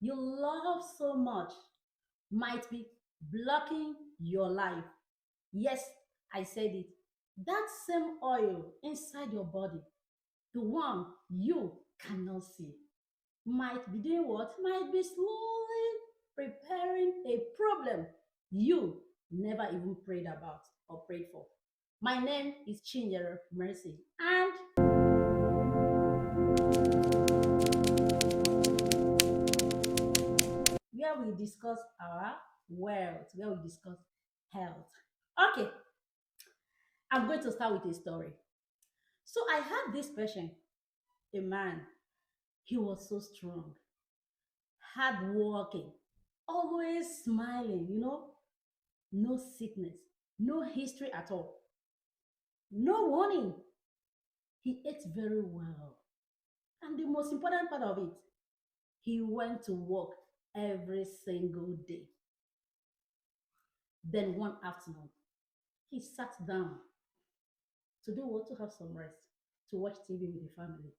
you love so much might be blocking your life. Yes, I said it. That same oil inside your body, the one you cannot see, might be doing what? Might be slowly preparing a problem you never even prayed about or prayed for. My name is Chinyere Mercy, and where we discuss our wealth, where we discuss health. Okay, I'm going to start with a story. So I had this patient, a man. He was so strong, hardworking, always smiling, no sickness, no history at all, no warning. He ate very well. And the most important part of it, he went to work every single day. Then one afternoon, he sat down to do what? To have some rest, to watch TV with the family.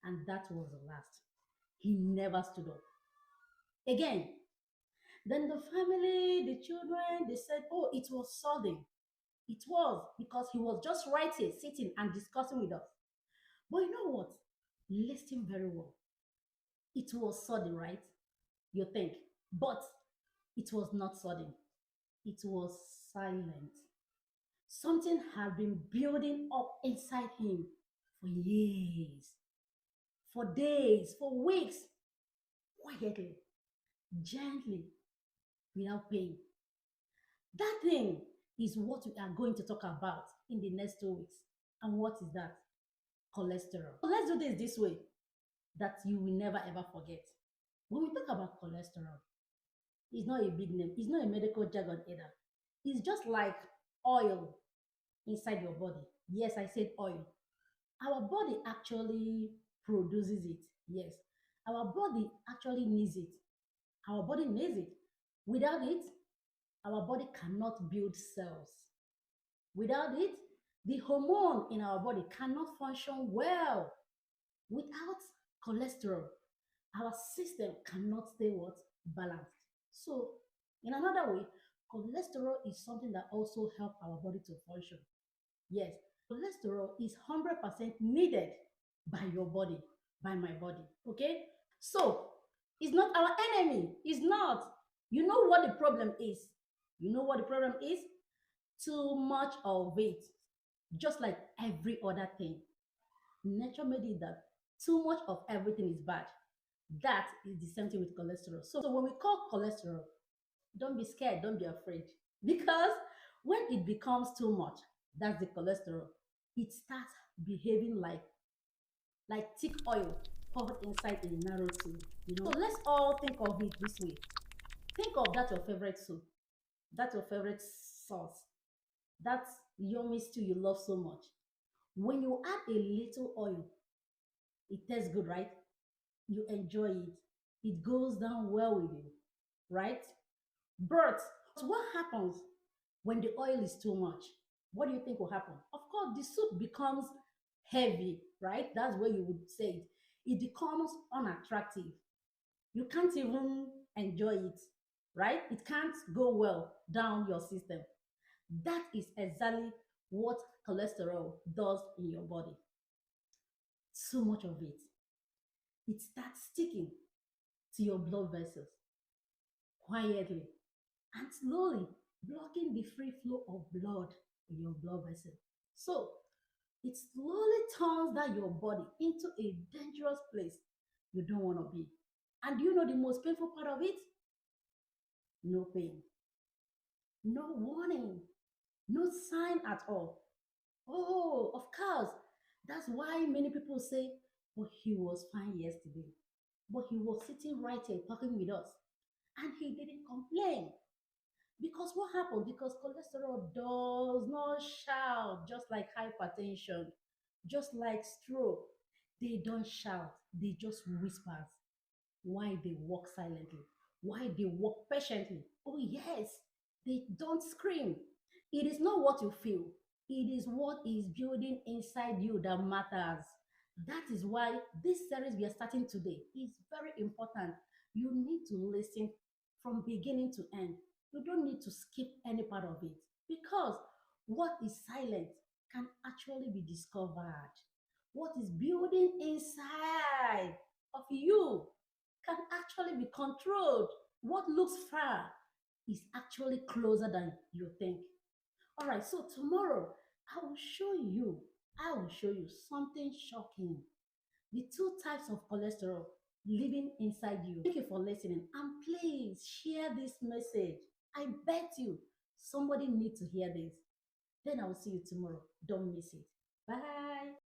And that was the last. He never stood up again. Then the family, the children, they said, oh, it was sudden. It was because he was just right here sitting and discussing with us. But you know what? Listen very well. It was sudden, right? You think. But it was not sudden, it was silent. Something had been building up inside him for years, for days, for weeks, quietly, gently, without pain. That thing is what we are going to talk about in the next 2 weeks. And what is that? Cholesterol. So let's do this way that you will never ever forget. When we talk about cholesterol, it's not a big name, it's not a medical jargon either. It's just like oil inside your body. Yes, I said oil. Our body actually produces it. Yes. Our body actually needs it. Our body needs it. Without it, our body cannot build cells. Without it, the hormone in our body cannot function well. Without cholesterol, our system cannot stay what? Balanced. So, in another way, cholesterol is something that also help our body to function. Yes, cholesterol is 100% needed by your body, by my body. Okay? So, it's not our enemy. It's not. You know what the problem is? You know what the problem is? Too much of it. Just like every other thing. Nature made it that too much of everything is bad. That is the same thing with cholesterol. So when we call cholesterol, don't be scared, don't be afraid. Because when it becomes too much, that's the cholesterol, it starts behaving like thick oil poured inside a narrow tube. So let's all think of it this way. Think of that your favorite soup, that's your favorite sauce, that's yummy stew you love so much. When you add a little oil, it tastes good, right? You enjoy it. It goes down well with you, right? But what happens when the oil is too much? What do you think will happen? Of course, the soup becomes heavy, right? That's where you would say it. It becomes unattractive. You can't even enjoy it, right? It can't go well down your system. That is exactly what cholesterol does in your body. So much of it. It starts sticking to your blood vessels quietly and slowly blocking the free flow of blood in your blood vessel. So it slowly turns that your body into a dangerous place you don't want to be. And you know the most painful part of it? No pain, no warning, no sign at all. Oh, of course. That's why many people say, but he was fine yesterday. But he was sitting right here talking with us and he didn't complain. Because what happened? Because cholesterol does not shout, just like hypertension, just like stroke. They don't shout, they just whisper. Why they walk silently? Why they walk patiently? Oh, yes, they don't scream. It is not what you feel, it is what is building inside you that matters. That is why this series we are starting today is very important You need to listen from beginning to end. You don't need to skip any part of it because what is silent can actually be discovered. What is building inside of you can actually be controlled. What looks far is actually closer than you think. All right, so tomorrow I will show you something shocking. The two types of cholesterol living inside you. Thank you for listening and please share this message. I bet you somebody needs to hear this. Then I will see you tomorrow. Don't miss it. Bye.